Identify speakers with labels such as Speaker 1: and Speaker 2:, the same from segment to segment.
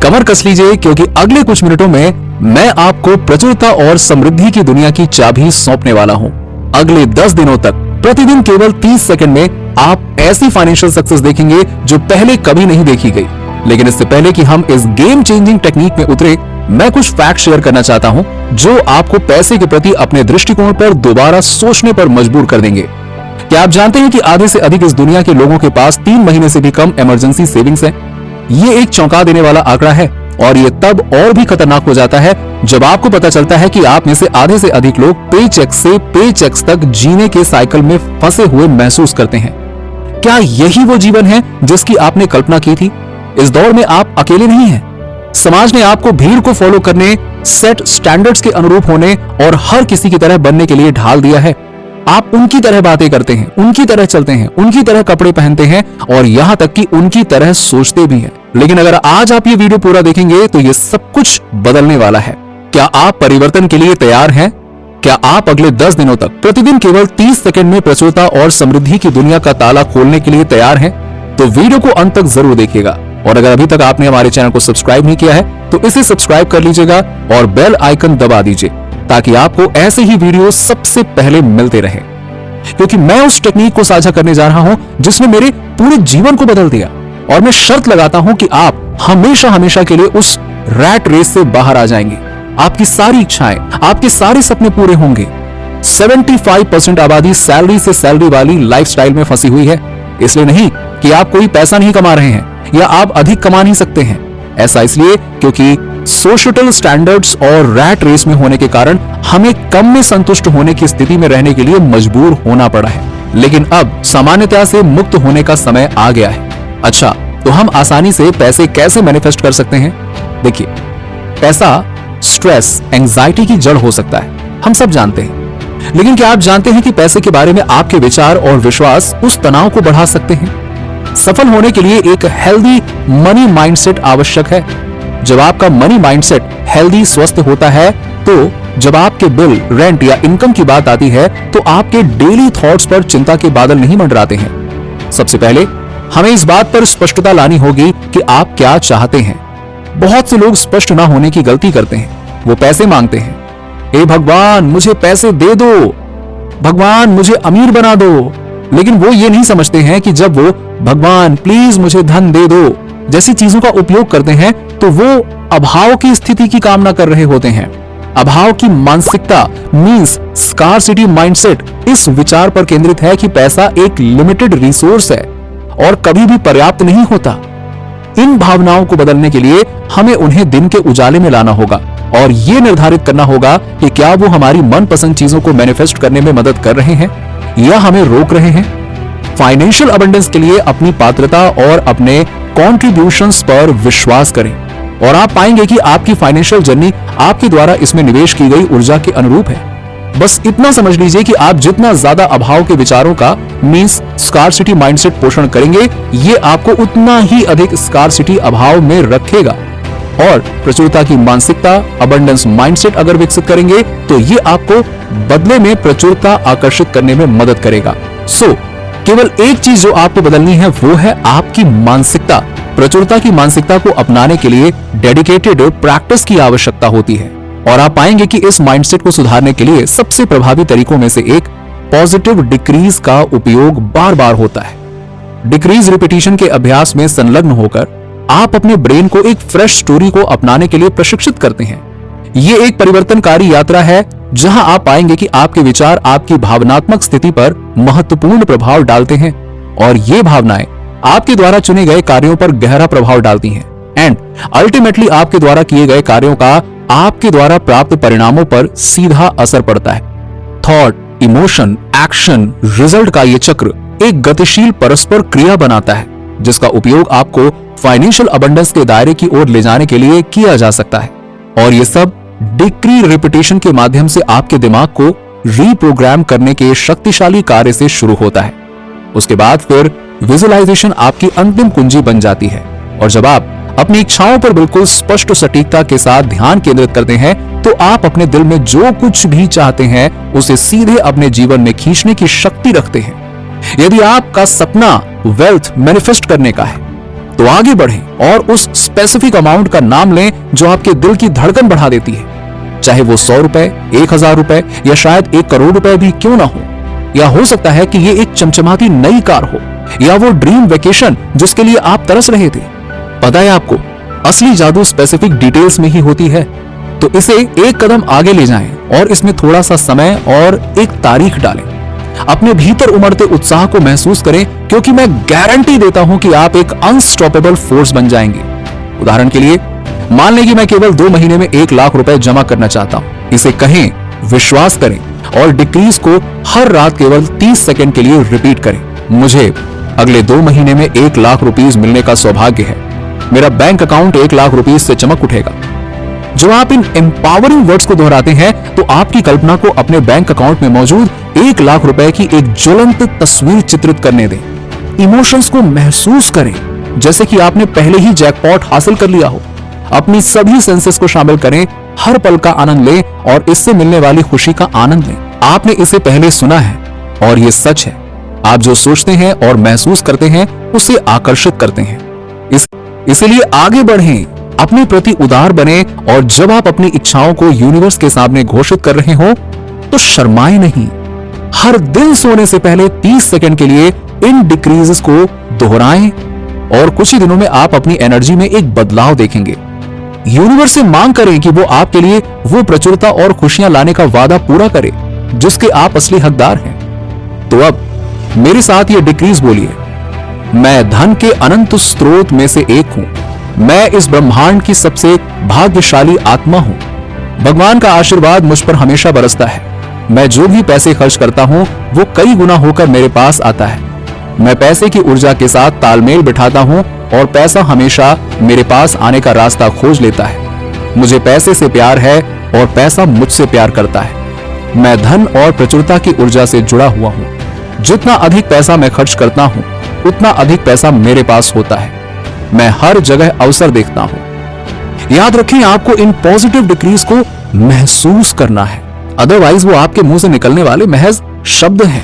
Speaker 1: कमर कस लीजिए, क्योंकि अगले कुछ मिनटों में मैं आपको प्रचुरता और समृद्धि की दुनिया की चाबी सौंपने वाला हूं। अगले 10 दिनों तक प्रतिदिन केवल 30 सेकंड में आप ऐसी फाइनेंशियल सक्सेस देखेंगे जो पहले कभी नहीं देखी गई। लेकिन इससे पहले कि हम इस गेम चेंजिंग टेक्निक में उतरे, मैं कुछ फैक्ट शेयर करना चाहता हूं जो आपको पैसे के प्रति अपने दृष्टिकोण पर दोबारा सोचने पर मजबूर कर देंगे। क्या आप जानते हैं कि आधे से अधिक इस दुनिया के लोगों के पास 3 महीने से भी कम इमरजेंसी सेविंग्स है? ये एक चौंका देने वाला आंकड़ा है, और ये तब और भी खतरनाक हो जाता है जब आपको पता चलता है कि आप में से आधे से अधिक लोग पेचेक से पेचेक्स तक जीने के साइकिल में फंसे हुए महसूस करते हैं। क्या यही वो जीवन है जिसकी आपने कल्पना की थी? इस दौर में आप अकेले नहीं हैं। समाज ने आपको भीड़ को फॉलो करने, सेट स्टैंडर्ड्स के अनुरूप होने और हर किसी की तरह बनने के लिए ढाल दिया है। आप उनकी तरह बातें करते हैं, उनकी तरह चलते हैं, उनकी तरह कपड़े पहनते हैं और यहां तक कि उनकी तरह सोचते भी हैं। लेकिन अगर आज आप ये वीडियो पूरा देखेंगे तो ये सब कुछ बदलने वाला है। क्या आप परिवर्तन के लिए तैयार हैं? क्या आप अगले 10 दिनों तक प्रतिदिन केवल 30 सेकंड में प्रचुरता और समृद्धि की दुनिया का ताला खोलने के लिए तैयार हैं? तो वीडियो को अंत तक जरूर देखिएगा। और अगर अभी तक आपने हमारे चैनल को सब्सक्राइब नहीं किया है तो इसे सब्सक्राइब कर लीजिएगा और बेल आइकन दबा दीजिए, ताकि आपको ऐसे ही वीडियो सबसे पहले मिलते रहे। क्योंकि मैं उस टेक्निक को साझा करने जा रहा हूं जिसने मेरे पूरे जीवन को बदल दिया, और मैं शर्त लगाता हूं कि आप हमेशा हमेशा के लिए उस रैट रेस से बाहर आ जाएंगे। आपकी सारी इच्छाएं, आपके सारे सपने पूरे होंगे। 75% आबादी सैलरी से सैलरी वाली लाइफस्टाइल में फंसी हुई है। इसलिए नहीं कि आप कोई पैसा नहीं कमा रहे हैं या आप अधिक कमा नहीं सकते हैं। ऐसा इसलिए क्योंकि सोशल स्टैंडर्ड्स और रैट रेस में होने के कारण हमें कम में संतुष्ट होने की स्थिति में रहने के लिए मजबूर होना पड़ा है। लेकिन अब सामान्यता से मुक्त होने का समय आ गया है। अच्छा, तो हम आसानी से पैसे कैसे मैनिफेस्ट कर सकते हैं? देखिए, पैसा स्ट्रेस, एंजाइटी की जड़ हो सकता है, हम सब जानते हैं। लेकिन क्या आप जानते हैं कि पैसे के बारे में आपके विचार और विश्वास उस तनाव को बढ़ा सकते हैं? सफल होने के लिए एक हेल्दी मनी माइंडसेट आवश्यक है। जब आपका मनी माइंडसेट हेल्दी, स्वस्थ होता है, तो जब आपके बिल, रेंट या इनकम की बात आती है तो आपके डेली थॉट्स पर चिंता के बादल नहीं मंडराते हैं। सबसे पहले हमें इस बात पर स्पष्टता लानी होगी कि आप क्या चाहते हैं। बहुत से लोग स्पष्ट ना होने की गलती करते हैं। वो पैसे मांगते हैं, हे भगवान मुझे पैसे दे दो, भगवान मुझे अमीर बना दो। लेकिन वो ये नहीं समझते हैं कि जब वो भगवान प्लीज मुझे धन दे दो जैसी चीजों का उपयोग करते हैं तो वो अभाव की स्थिति की कामना कर रहे होते हैं। अभाव की मानसिकता मींस स्कार्सिटी माइंडसेट इस विचार पर केंद्रित है कि पैसा एक लिमिटेड रिसोर्स है और कभी भी पर्याप्त नहीं होता। इन भावनाओं को बदलने के लिए हमें उन्हें दिन के उजाले में लाना होगा और ये निर्धारित करना होगा कि क्या वो हमारी मनपसंद चीजों को मैनिफेस्ट करने में मदद कर रहे हैं या हमें रोक रहे हैं। फाइनेंशियल अबंडेंस के लिए अपनी पात्रता और अपने कॉन्ट्रीब्यूशंस पर विश्वास करें और आप पाएंगे कि आपकी फाइनेंशियल जर्नी आपके द्वारा इसमें निवेश की गई ऊर्जा के अनुरूप है। बस इतना समझ लीजिए कि आप जितना ज्यादा अभाव के विचारों का मींस स्कार्सिटी माइंडसेट पोषण करेंगे, ये आपको उतना ही अधिक स्कार्सिटी अभाव में रखेगा। और प्रचुरता की मानसिकता, अबंडेंस माइंडसेट अगर विकसित करेंगे तो ये आपको बदले में प्रचुरता आकर्षित करने में मदद करेगा। केवल एक चीज जो आपको बदलनी है वो है आपकी मानसिकता। प्रचुरता की मानसिकता को अपनाने के लिए डेडिकेटेड प्रैक्टिस की आवश्यकता होती है, और आप पाएंगे कि इस माइंडसेट को सुधारने के लिए सबसे प्रभावी तरीकों में से एक पॉजिटिव डिक्रीज का उपयोग बार बार होता है। डिक्रीज रिपीटिशन के अभ्यास में संलग्न होकर आप अपने ब्रेन को एक फ्रेश स्टोरी को अपनाने के लिए प्रशिक्षित करते हैं। ये एक परिवर्तनकारी यात्रा है जहां आप पाएंगे कि आपके विचार आपकी भावनात्मक स्थिति पर महत्वपूर्ण प्रभाव डालते हैं और ये भावनाएं आपके द्वारा चुने गए कार्यों पर गहरा प्रभाव डालती हैं एंड अल्टीमेटली आपके द्वारा किए गए कार्यों का आपके द्वारा प्राप्त परिणामों पर सीधा असर पड़ता है। थॉट, इमोशन, एक्शन, रिजल्ट का ये चक्र एक गतिशील परस्पर क्रिया बनाता है जिसका उपयोग आपको फाइनेंशियल अबंडेंस के दायरे की ओर ले जाने के लिए किया जा सकता है। और ये सब डिक्री रिपीटेशन के माध्यम से आपके दिमाग को रीप्रोग्राम करने के शक्तिशाली कार्य से शुरू होता है। उसके बाद फिर विजुअलाइजेशन आपकी अंतिम कुंजी बन जाती है, और जब आप अपनी इच्छाओं पर बिल्कुल स्पष्ट सटीकता के साथ ध्यान केंद्रित करते हैं तो आप अपने दिल में जो कुछ भी चाहते हैं उसे सीधे अपने जीवन में खींचने की शक्ति रखते हैं। यदि आपका सपना वेल्थ मैनिफेस्ट करने का है तो आगे बढ़ें और उस स्पेसिफिक अमाउंट का नाम लें जो आपके दिल की धड़कन बढ़ा देती है। चाहे वो 100 रुपए, 1000 रुपए या शायद 1 करोड़ रुपए भी क्यों ना हो, या हो सकता है कि ये एक चमचमाती नई कार हो, या वो ड्रीम वेकेशन जिसके लिए आप तरस रहे थे। पता है आपको, असली जादू स्पेसिफिक डिटेल्स में ही होती है। तो इसे एक कदम आगे ले जाएं और इसमें थोड़ा सा समय और एक तारीख डालें। अपने भीतर उमड़ते उत्साह को महसूस करें, क्योंकि मैं गारंटी देता हूं कि आप एक अनस्टॉपेबल फोर्स बन जाएंगे। उदाहरण के लिए, मान लें कि मैं केवल 2 महीने में 1 लाख रुपए जमा करना चाहता हूं। इसे कहें, विश्वास करें और डिक्रीज को हर रात केवल 30 सेकंड के लिए रिपीट करें। मुझे अगले 2 महीने में 1 लाख रुपीस मिलने का सौभाग्य है। मेरा बैंक अकाउंट 1 लाख रुपीस से चमक उठेगा। जब आप इन एम्पावरिंग वर्ड्स को दोहराते हैं तो आपकी कल्पना को अपने बैंक अकाउंट में मौजूद 1 लाख रुपए की एक ज्वलंत तस्वीर चित्रित करने दें। इमोशंस को महसूस करें जैसे कि आपने पहले ही जैकपॉट हासिल कर लिया हो। अपनी सभी सेंसेस को शामिल करें, हर पल का आनंद लें और इससे मिलने वाली खुशी का आनंद लें। आपने इसे पहले सुना है और यह सच है। आप जो सोचते हैं और महसूस करते हैं उसे आकर्षित करते हैं। इसलिए आगे बढ़ें, अपने प्रति उदार बने और जब आप अपनी इच्छाओं को यूनिवर्स के सामने घोषित कर रहे हो तो शर्माएं नहीं। हर दिन सोने से पहले 30 सेकंड के लिए इन डिक्रीजेस को दोहराएं और कुछ ही दिनों में आप अपनी एनर्जी में एक बदलाव देखेंगे। यूनिवर्स से मांग करें कि वो आपके लिए वो प्रचुरता और खुशियां लाने का वादा पूरा करे जिसके आप असली हकदार हैं। तो अब मेरे साथ ये डिक्रीज बोलिए। मैं धन के अनंत स्रोत में से एक हूं। मैं इस ब्रह्मांड की सबसे भाग्यशाली आत्मा हूं। भगवान का आशीर्वाद मुझ पर हमेशा बरसता है। मैं जो भी पैसे खर्च करता हूं वो कई गुना होकर मेरे पास आता है। मैं पैसे की ऊर्जा के साथ तालमेल बिठाता हूं और पैसा हमेशा मेरे पास आने का रास्ता खोज लेता है। मुझे पैसे से प्यार है और पैसा मुझसे प्यार करता है। मैं धन और प्रचुरता की ऊर्जा से जुड़ा हुआ हूं। जितना अधिक पैसा मैं खर्च करता हूं उतना अधिक पैसा मेरे पास होता है। मैं हर जगह अवसर देखता हूं। याद रखें, आपको इन पॉजिटिव डिक्रीज को महसूस करना है, अदरवाइज वो आपके मुंह से निकलने वाले महज शब्द हैं।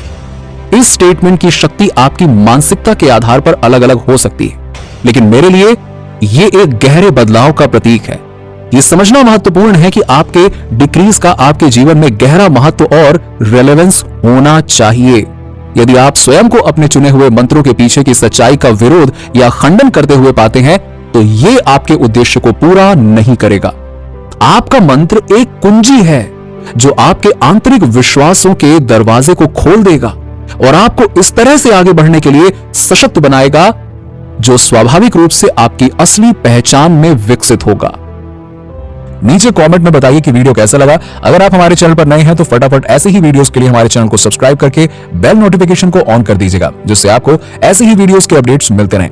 Speaker 1: इस स्टेटमेंट की शक्ति आपकी मानसिकता के आधार पर अलग अलग हो सकती है, लेकिन मेरे लिए ये एक गहरे बदलाव का प्रतीक है। ये समझना महत्वपूर्ण है कि आपके डिक्रीज का आपके जीवन में गहरा महत्व और रेलेवेंस होना चाहिए। यदि आप स्वयं को अपने चुने हुए मंत्रों के पीछे की सच्चाई का विरोध या खंडन करते हुए पाते हैं तो ये आपके उद्देश्य को पूरा नहीं करेगा। आपका मंत्र एक कुंजी है जो आपके आंतरिक विश्वासों के दरवाजे को खोल देगा और आपको इस तरह से आगे बढ़ने के लिए सशक्त बनाएगा जो स्वाभाविक रूप से आपकी असली पहचान में विकसित होगा। नीचे कमेंट में बताइए कि वीडियो कैसा लगा। अगर आप हमारे चैनल पर नए हैं तो फटाफट ऐसे ही वीडियोस के लिए हमारे चैनल को सब्सक्राइब करके बेल नोटिफिकेशन को ऑन कर दीजिएगा, जिससे आपको ऐसे ही वीडियोस के अपडेट्स मिलते रहें।